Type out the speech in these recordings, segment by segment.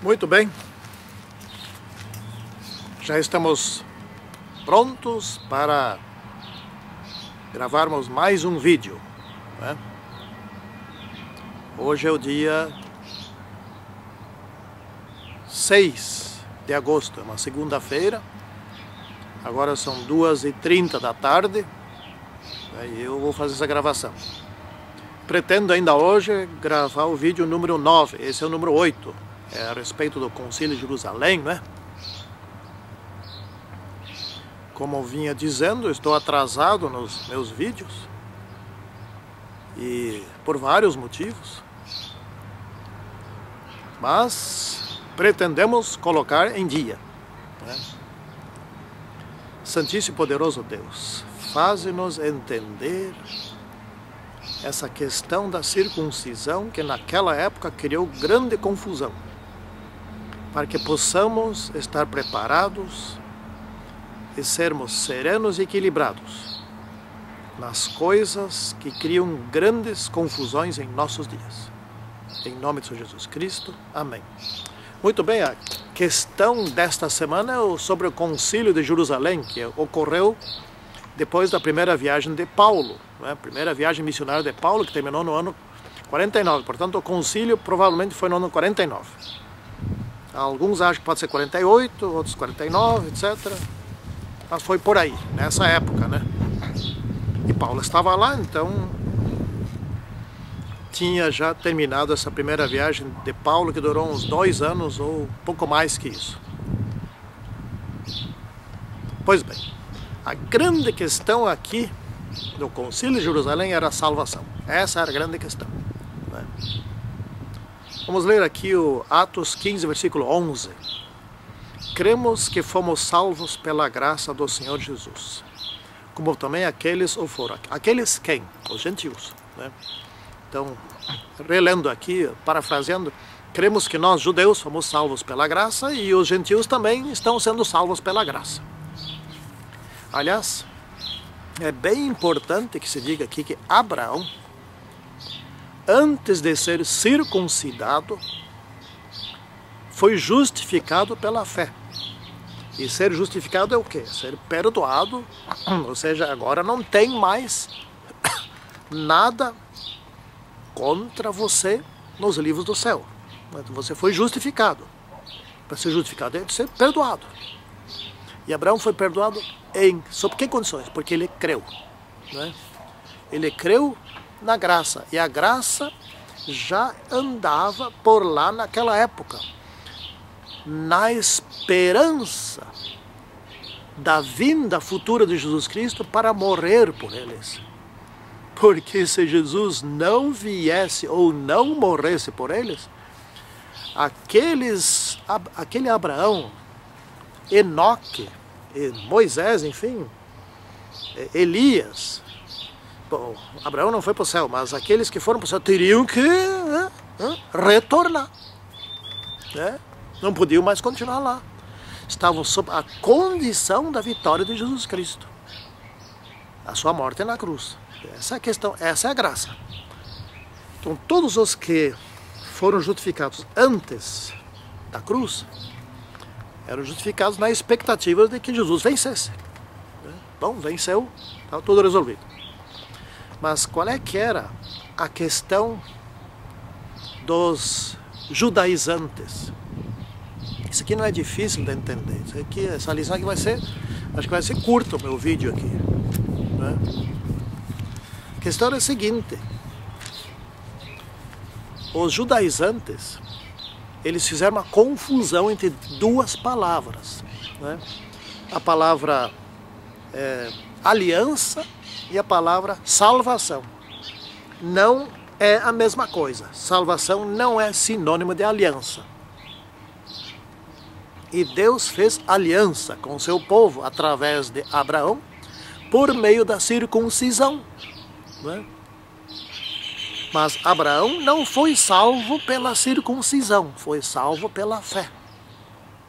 Muito bem, já estamos prontos para gravarmos mais um vídeo, né? Hoje é o dia 6 de agosto, é uma segunda-feira, agora são 2h30 da tarde, e eu vou fazer essa gravação. Pretendo ainda hoje gravar o vídeo número 9, esse é o número 8, é a respeito do Concílio de Jerusalém, né? Como eu vinha dizendo, eu estou atrasado nos meus vídeos, e por vários motivos, mas pretendemos colocar em dia, né? Santíssimo e poderoso Deus, faze-nos entender essa questão da circuncisão que naquela época criou grande confusão, para que possamos estar preparados e sermos serenos e equilibrados nas coisas que criam grandes confusões em nossos dias. Em nome de Jesus Cristo, amém. Muito bem, a questão desta semana é sobre o Concílio de Jerusalém, que ocorreu depois da primeira viagem de Paulo, né? A primeira viagem missionária de Paulo, que terminou no ano 49. Portanto, o concílio provavelmente foi no ano 49. Alguns acham que pode ser 48, outros 49, etc. Mas foi por aí, nessa época, né? E Paulo estava lá, então tinha já terminado essa primeira viagem de Paulo, que durou uns 2 anos ou pouco mais que isso. Pois bem, a grande questão aqui do Concílio de Jerusalém era a salvação. Essa era a grande questão, né? Vamos ler aqui o Atos 15, versículo 11. Cremos que fomos salvos pela graça do Senhor Jesus, como também aqueles o foram. Aqueles quem? Os gentios, né? Então, relendo aqui, parafraseando, cremos que nós, judeus, fomos salvos pela graça e os gentios também estão sendo salvos pela graça. Aliás, é bem importante que se diga aqui que Abraão, antes de ser circuncidado, foi justificado pela fé. E ser justificado é o quê? Ser perdoado, ou seja, agora não tem mais nada contra você nos livros do céu. Você foi justificado. Para ser justificado é de ser perdoado. E Abraão foi perdoado sob que condições? Porque ele creu, né? Ele creu na graça. E a graça já andava por lá naquela época, na esperança da vinda futura de Jesus Cristo para morrer por eles. Porque se Jesus não viesse ou não morresse por eles, aquele Abraão, Enoque, Moisés, enfim, Elias, bom, Abraão não foi para o céu, mas aqueles que foram para o céu teriam que retornar, né? Não podiam mais continuar lá, estavam sob a condição da vitória de Jesus Cristo, a sua morte na cruz. Essa é a questão, essa é a graça. Então todos os que foram justificados antes da cruz eram justificados na expectativa de que Jesus vencesse. Bom, venceu, está tudo resolvido. Mas qual é que era a questão dos judaizantes? Isso aqui não é difícil de entender. Isso aqui, essa lição aqui vai ser, acho que vai ser curto o meu vídeo aqui, né? A questão é a seguinte: os judaizantes, eles fizeram uma confusão entre duas palavras, né? A palavra aliança e a palavra salvação. Não é a mesma coisa. Salvação não é sinônimo de aliança. E Deus fez aliança com o seu povo através de Abraão por meio da circuncisão, né? Mas Abraão não foi salvo pela circuncisão, foi salvo pela fé.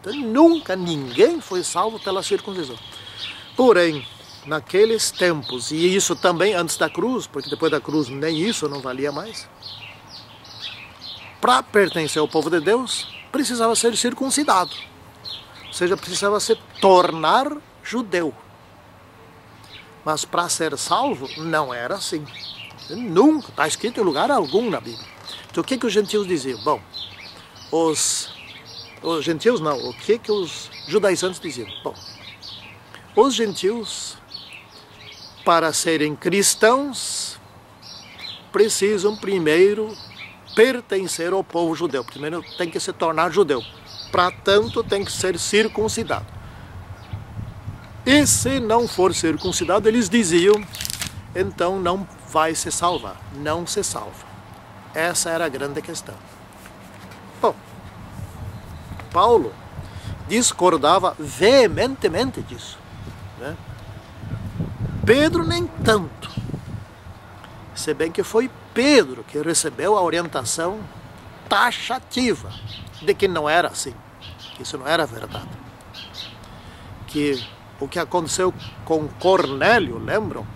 Então nunca ninguém foi salvo pela circuncisão. Porém, naqueles tempos, e isso também antes da cruz, porque depois da cruz nem isso não valia mais, para pertencer ao povo de Deus, precisava ser circuncidado. Ou seja, precisava se tornar judeu. Mas para ser salvo, não era assim. Nunca, está escrito em lugar algum na Bíblia. Então o que os gentios diziam? Bom, os gentios não, o que os judaizantes diziam? Bom, os gentios, para serem cristãos, precisam primeiro pertencer ao povo judeu. Primeiro tem que se tornar judeu. Para tanto, tem que ser circuncidado. E se não for circuncidado, eles diziam, então não vai se salvar. Não se salva. Essa era a grande questão. Bom, Paulo discordava veementemente disso, né? Pedro nem tanto. Se bem que foi Pedro que recebeu a orientação taxativa de que não era assim, que isso não era verdade. Que o que aconteceu com Cornélio, lembram?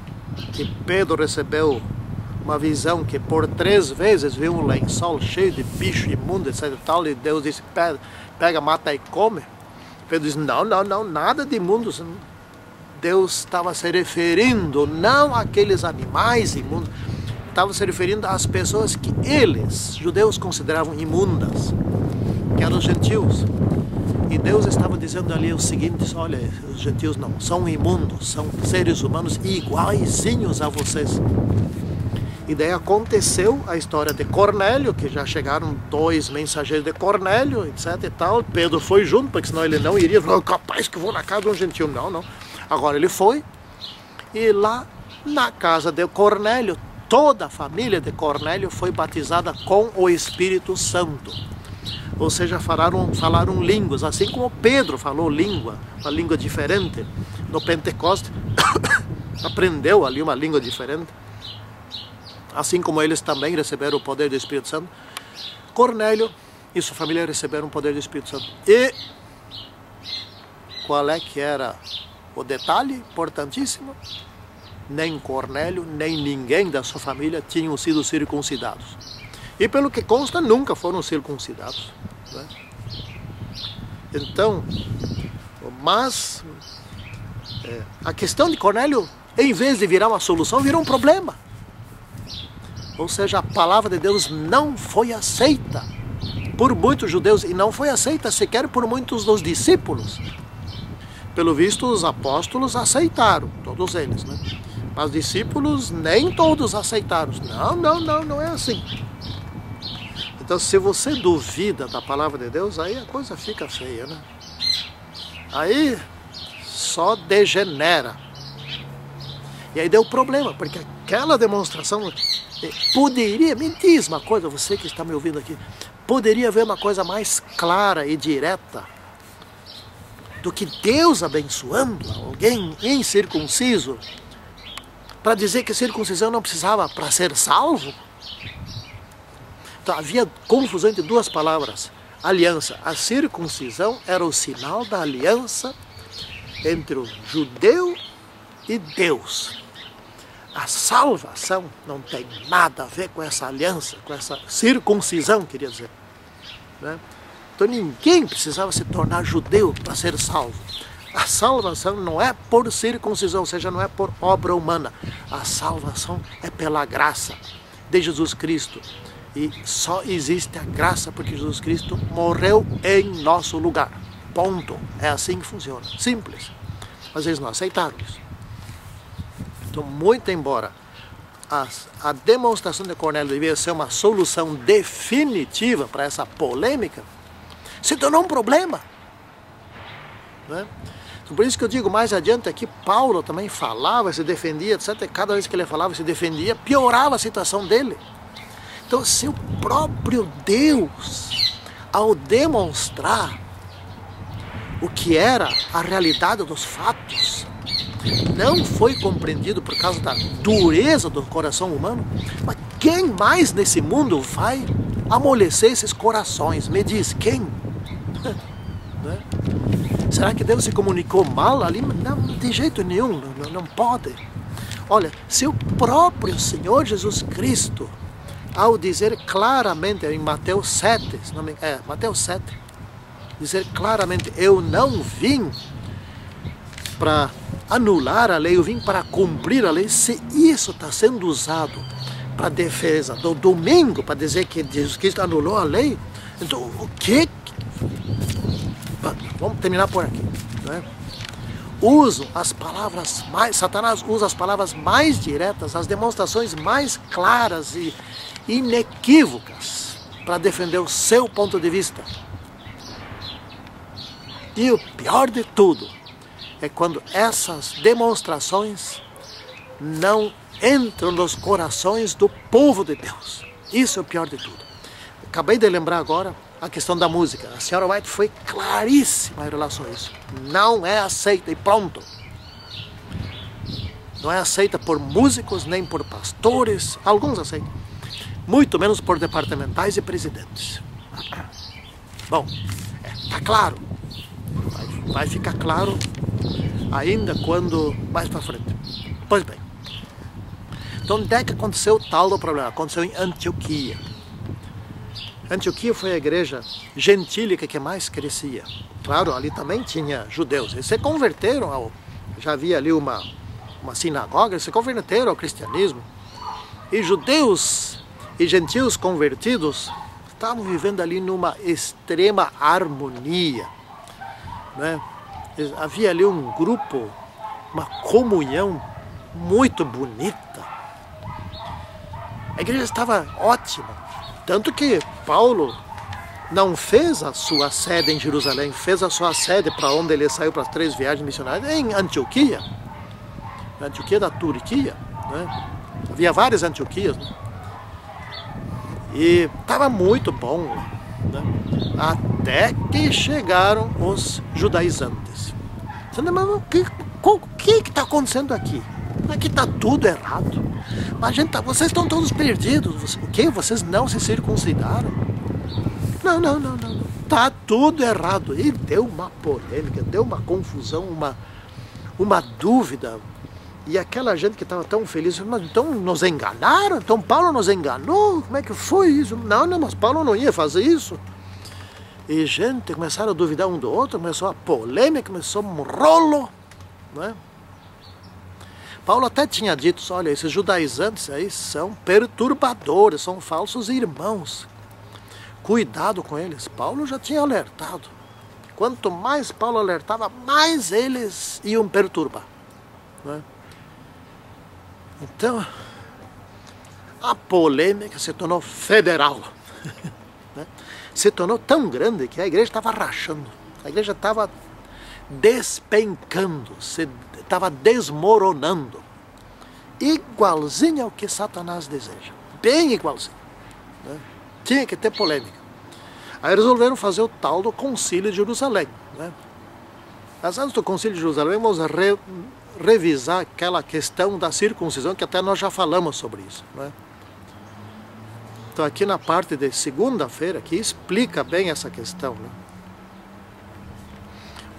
Que Pedro recebeu uma visão que por 3 vezes viu um lençol cheio de bicho imundo, etc. E Deus disse, pega, mata e come. Pedro disse, não, nada de imundo. Deus estava se referindo não àqueles animais imundos, estava se referindo às pessoas que eles, judeus, consideravam imundas, que eram os gentios. E Deus estava dizendo ali o seguinte, olha, os gentios não são imundos, são seres humanos iguaizinhos a vocês. E daí aconteceu a história de Cornélio, que já chegaram 2 mensageiros de Cornélio, etc e tal. Pedro foi junto, porque senão ele não iria, falou, capaz que vou na casa de um gentio. Não. Agora ele foi, e lá na casa de Cornélio, toda a família de Cornélio foi batizada com o Espírito Santo. Ou seja, falaram línguas, assim como Pedro falou uma língua diferente. No Pentecostes, aprendeu ali uma língua diferente. Assim como eles também receberam o poder do Espírito Santo, Cornélio e sua família receberam o poder do Espírito Santo. E qual é que era o detalhe importantíssimo? Nem Cornélio, nem ninguém da sua família tinham sido circuncidados. E pelo que consta, nunca foram circuncidados, né? Então, mas a questão de Cornélio, em vez de virar uma solução, virou um problema. Ou seja, a palavra de Deus não foi aceita por muitos judeus e não foi aceita sequer por muitos dos discípulos. Pelo visto, os apóstolos aceitaram, todos eles, né? Mas os discípulos nem todos aceitaram. Não é assim. Então, se você duvida da palavra de Deus, aí a coisa fica feia, né? Aí só degenera. E aí deu problema, porque aquela demonstração poderia, me diz uma coisa, você que está me ouvindo aqui, poderia haver uma coisa mais clara e direta do que Deus abençoando alguém incircunciso para dizer que circuncisão não precisava para ser salvo? Então havia confusão entre 2 palavras, aliança. A circuncisão era o sinal da aliança entre o judeu e Deus. A salvação não tem nada a ver com essa aliança, com essa circuncisão, queria dizer, né? Então ninguém precisava se tornar judeu para ser salvo. A salvação não é por circuncisão, ou seja, não é por obra humana. A salvação é pela graça de Jesus Cristo. E só existe a graça porque Jesus Cristo morreu em nosso lugar. Ponto. É assim que funciona. Simples. Mas eles não aceitaram isso. Então, muito embora a demonstração de Cornélio devia ser uma solução definitiva para essa polêmica, se tornou um problema, né? Então, por isso que eu digo mais adiante aqui, Paulo também falava, se defendia, etc. E cada vez que ele falava, se defendia, piorava a situação dele. Então, se o próprio Deus, ao demonstrar o que era a realidade dos fatos, não foi compreendido por causa da dureza do coração humano, mas quem mais nesse mundo vai amolecer esses corações? Me diz, quem? Né? Será que Deus se comunicou mal ali? Não, de jeito nenhum, não pode. Olha, se o próprio Senhor Jesus Cristo ao dizer claramente em Mateus 7, Mateus 7, dizer claramente, eu não vim para anular a lei, eu vim para cumprir a lei. Se isso está sendo usado para defesa do domingo, para dizer que Jesus Cristo anulou a lei, então o que? Vamos terminar por aqui, né? Satanás usa as palavras mais diretas, as demonstrações mais claras e inequívocas para defender o seu ponto de vista. E o pior de tudo é quando essas demonstrações não entram nos corações do povo de Deus. Isso é o pior de tudo. Acabei de lembrar agora a questão da música. A senhora White foi claríssima em relação a isso. Não é aceita e pronto. Não é aceita por músicos, nem por pastores, alguns aceitam. Muito menos por departamentais e presidentes. Bom, está claro. Vai ficar claro ainda quando mais para frente. Pois bem. Então onde é que aconteceu o tal do problema? Aconteceu em Antioquia. Antioquia foi a igreja gentílica que mais crescia. Claro, ali também tinha judeus. Eles se converteram já havia ali uma sinagoga, eles se converteram ao cristianismo. E judeus e gentios convertidos estavam vivendo ali numa extrema harmonia, né? Havia ali um grupo, uma comunhão muito bonita. A igreja estava ótima. Tanto que Paulo não fez a sua sede em Jerusalém, fez a sua sede para onde ele saiu para as 3 viagens missionárias, em Antioquia. Na Antioquia da Turquia, né? Havia várias Antioquias, né? E estava muito bom, né? Até que chegaram os judaizantes. Mas o que está acontecendo aqui? Aqui está tudo errado. Mas vocês estão todos perdidos. O quê? Vocês não se circuncidaram? Não. Está tudo errado. E deu uma polêmica, deu uma confusão, uma dúvida. E aquela gente que estava tão feliz, mas então nos enganaram? Então Paulo nos enganou? Como é que foi isso? Não, mas Paulo não ia fazer isso. E gente, começaram a duvidar um do outro, começou a polêmica, começou um rolo, né? Paulo até tinha dito, olha, esses judaizantes aí são perturbadores, são falsos irmãos. Cuidado com eles. Paulo já tinha alertado. Quanto mais Paulo alertava, mais eles iam perturbar, né? Então, a polêmica se tornou federal, né? Se tornou tão grande que a igreja estava rachando. A igreja estava despencando, estava desmoronando. Igualzinho ao que Satanás deseja. Bem igualzinho, né? Tinha que ter polêmica. Aí resolveram fazer o tal do Concílio de Jerusalém, né? Mas antes do Concílio de Jerusalém, vamos revisar aquela questão da circuncisão, que até nós já falamos sobre isso, né? Então aqui na parte de segunda-feira, que explica bem essa questão, né?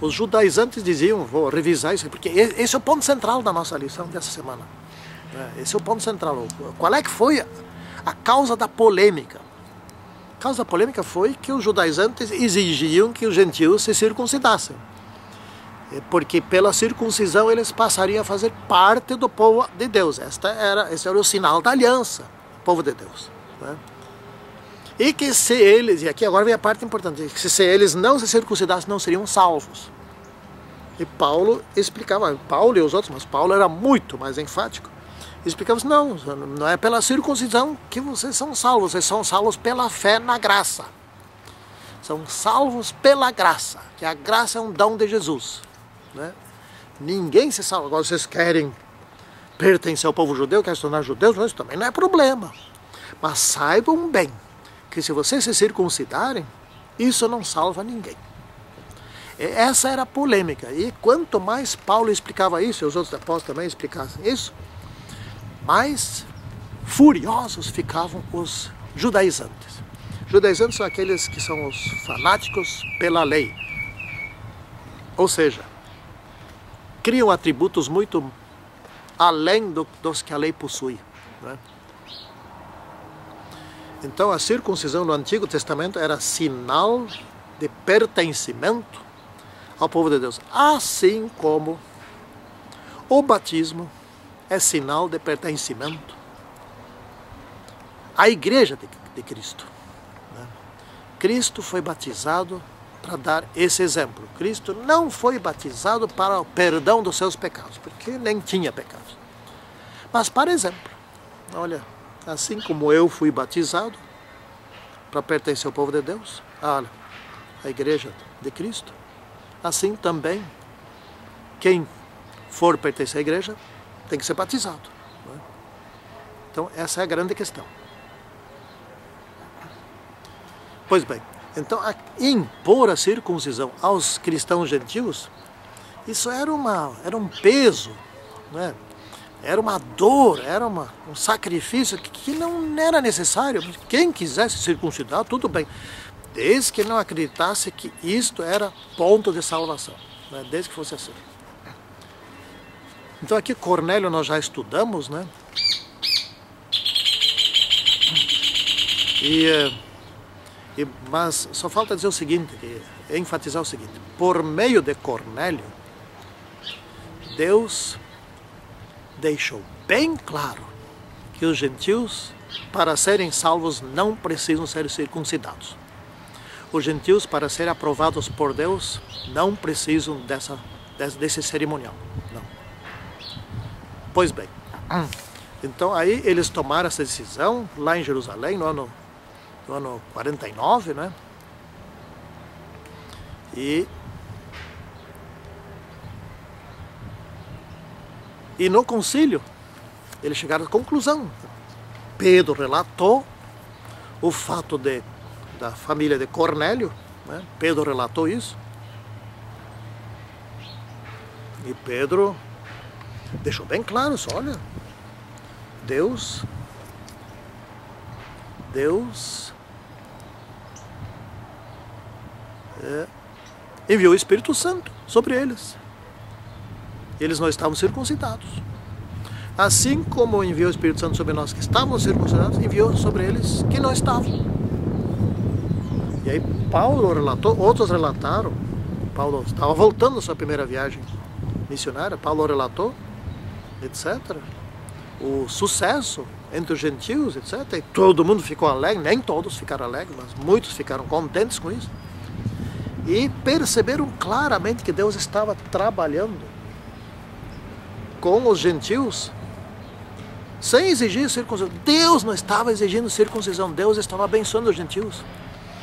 Os judaizantes diziam, vou revisar isso, porque esse é o ponto central da nossa lição dessa semana, né? Esse é o ponto central. Qual é que foi a causa da polêmica? A causa da polêmica foi que os judaizantes exigiam que os gentios se circuncidassem. Porque pela circuncisão eles passariam a fazer parte do povo de Deus. Esse era o sinal da aliança, povo de Deus, né? E que se eles, e aqui agora vem a parte importante, que se eles não se circuncidassem, não seriam salvos. E Paulo explicava, Paulo e os outros, mas Paulo era muito mais enfático, explicava assim, não é pela circuncisão que vocês são salvos pela fé na graça. São salvos pela graça, que a graça é um dom de Jesus, né? Ninguém se salva. Agora vocês querem pertencer ao povo judeu, querem se tornar judeus, mas isso também não é problema. Mas saibam bem que se vocês se circuncidarem, isso não salva ninguém. Essa era a polêmica. E quanto mais Paulo explicava isso, e os outros apóstolos também explicassem isso, mais furiosos ficavam os judaizantes. Judaizantes são aqueles que são os fanáticos pela lei. Ou seja, criam atributos muito além dos que a lei possui, né? Então a circuncisão no Antigo Testamento era sinal de pertencimento ao povo de Deus, assim como o batismo é sinal de pertencimento à Igreja de Cristo. Cristo foi batizado para dar esse exemplo. Cristo não foi batizado para o perdão dos seus pecados, porque nem tinha pecados. Mas, para exemplo, olha, assim como eu fui batizado para pertencer ao povo de Deus, olha, a Igreja de Cristo, assim também quem for pertencer à Igreja tem que ser batizado. Não é? Então, essa é a grande questão. Pois bem, então impor a circuncisão aos cristãos gentios, isso era um peso, né? Era uma dor, era um sacrifício que não era necessário. Quem quisesse circuncidar, tudo bem, desde que não acreditasse que isto era ponto de salvação, né? Desde que fosse assim. Então aqui Cornélio nós já estudamos, né? Mas só falta dizer o seguinte, enfatizar o seguinte: por meio de Cornélio, Deus deixou bem claro que os gentios, para serem salvos, não precisam ser circuncidados. Os gentios, para serem aprovados por Deus, não precisam desse cerimonial. Não. Pois bem, então aí eles tomaram essa decisão lá em Jerusalém, no ano 49, né? E no concílio eles chegaram à conclusão. Pedro relatou o fato da família de Cornélio, né? Pedro relatou isso. E Pedro deixou bem claro isso, olha, Deus enviou o Espírito Santo sobre eles. Eles não estavam circuncidados. Assim como enviou o Espírito Santo sobre nós que estávamos circuncidados, enviou sobre eles que não estavam. E aí Paulo relatou, outros relataram. Paulo estava voltando da sua primeira viagem missionária, Paulo relatou, etc. O sucesso entre os gentios, etc. E todo mundo ficou alegre, nem todos ficaram alegres, mas muitos ficaram contentes com isso. E perceberam claramente que Deus estava trabalhando com os gentios sem exigir circuncisão. Deus não estava exigindo circuncisão, Deus estava abençoando os gentios.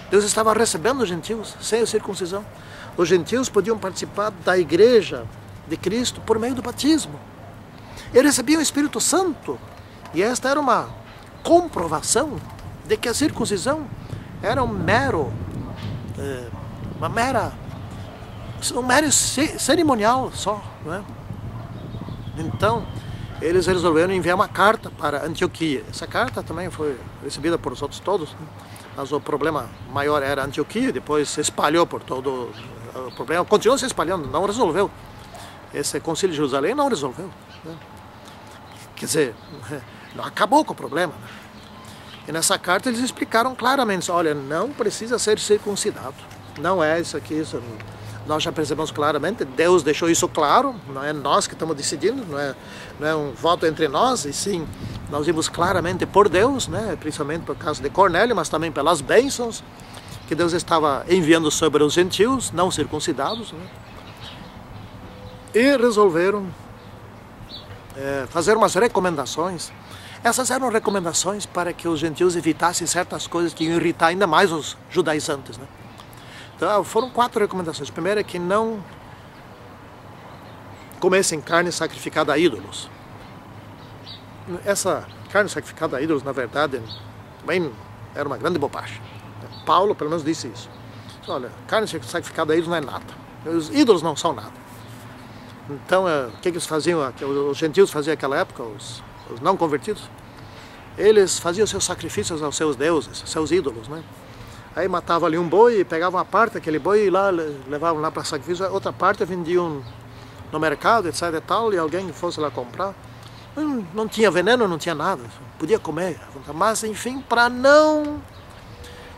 Deus estava recebendo os gentios sem a circuncisão. Os gentios podiam participar da Igreja de Cristo por meio do batismo. Eles recebiam o Espírito Santo. E esta era uma comprovação de que a circuncisão era um mero cerimonial só, não é? Então, eles resolveram enviar uma carta para Antioquia. Essa carta também foi recebida por os outros todos, né? Mas o problema maior era Antioquia, depois se espalhou por todo o problema, continuou se espalhando, não resolveu. Esse concílio de Jerusalém não resolveu, né? Quer dizer, não acabou com o problema, né? E nessa carta eles explicaram claramente, olha, não precisa ser circuncidado, não é isso aqui, isso, nós já percebemos claramente, Deus deixou isso claro, não é nós que estamos decidindo, não é um voto entre nós, e sim, nós vimos claramente por Deus, né, principalmente por causa de Cornélio, mas também pelas bênçãos que Deus estava enviando sobre os gentios, não circuncidados, né? E resolveram fazer umas recomendações. Essas eram recomendações para que os gentios evitassem certas coisas que iam irritar ainda mais os judaizantes, né? Então foram 4 recomendações. A primeira é que não comessem carne sacrificada a ídolos. Essa carne sacrificada a ídolos, na verdade, também era uma grande bobagem. Paulo, pelo menos, disse isso. Olha, carne sacrificada a ídolos não é nada. Os ídolos não são nada. Então, o que eles faziam? Os gentios faziam naquela época, os não convertidos, eles faziam seus sacrifícios aos seus deuses, seus ídolos, né? Aí matavam ali um boi, pegavam uma parte daquele boi e lá levavam lá para sacrifício, outra parte vendiam no mercado, etc e tal, e alguém fosse lá comprar. Não tinha veneno, não tinha nada, podia comer. Mas, enfim, para não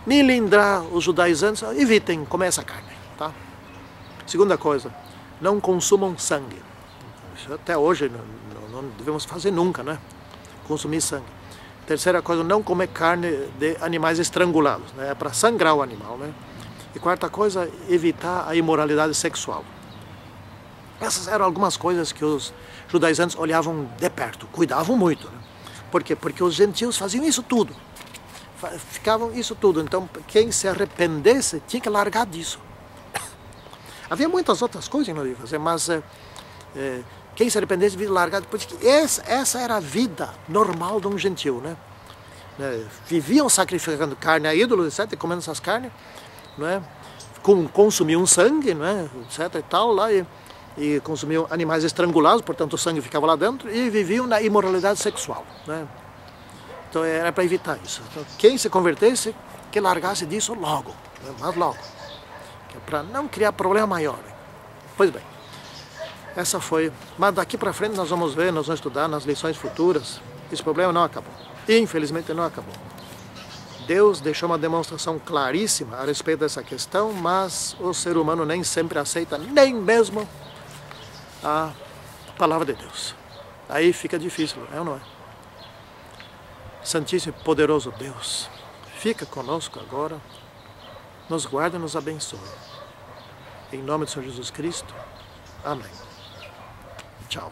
milindrar os judaizantes, evitem comer essa carne. Tá? Segunda coisa, não consumam sangue. Isso até hoje não devemos fazer nunca, né? Consumir sangue. Terceira coisa, não comer carne de animais estrangulados, né? É para sangrar o animal, né? E quarta coisa, evitar a imoralidade sexual. Essas eram algumas coisas que os judaizantes olhavam de perto, cuidavam muito. Né? Por quê? Porque os gentios faziam isso tudo. Ficavam isso tudo. Então, quem se arrependesse tinha que largar disso. Havia muitas outras coisas que não devia fazer, mas quem se arrependesse devia largar, porque essa era a vida normal de um gentil. Né? Viviam sacrificando carne a ídolos, etc., comendo essas carnes, não é? Consumiam sangue, não é? Etc., e tal, lá, e consumiam animais estrangulados, portanto o sangue ficava lá dentro, e viviam na imoralidade sexual. Né? Então era para evitar isso. Então, quem se convertesse, que largasse disso logo, né? Mas logo, que é para não criar problema maior. Né? Pois bem, essa foi, mas daqui para frente nós vamos ver, nós vamos estudar nas lições futuras, esse problema não acabou, infelizmente não acabou. Deus deixou uma demonstração claríssima a respeito dessa questão, mas o ser humano nem sempre aceita, nem mesmo a palavra de Deus. Aí fica difícil, é ou não é? Santíssimo e poderoso Deus, fica conosco agora, nos guarda e nos abençoe. Em nome do Senhor Jesus Cristo, amém. Tchau.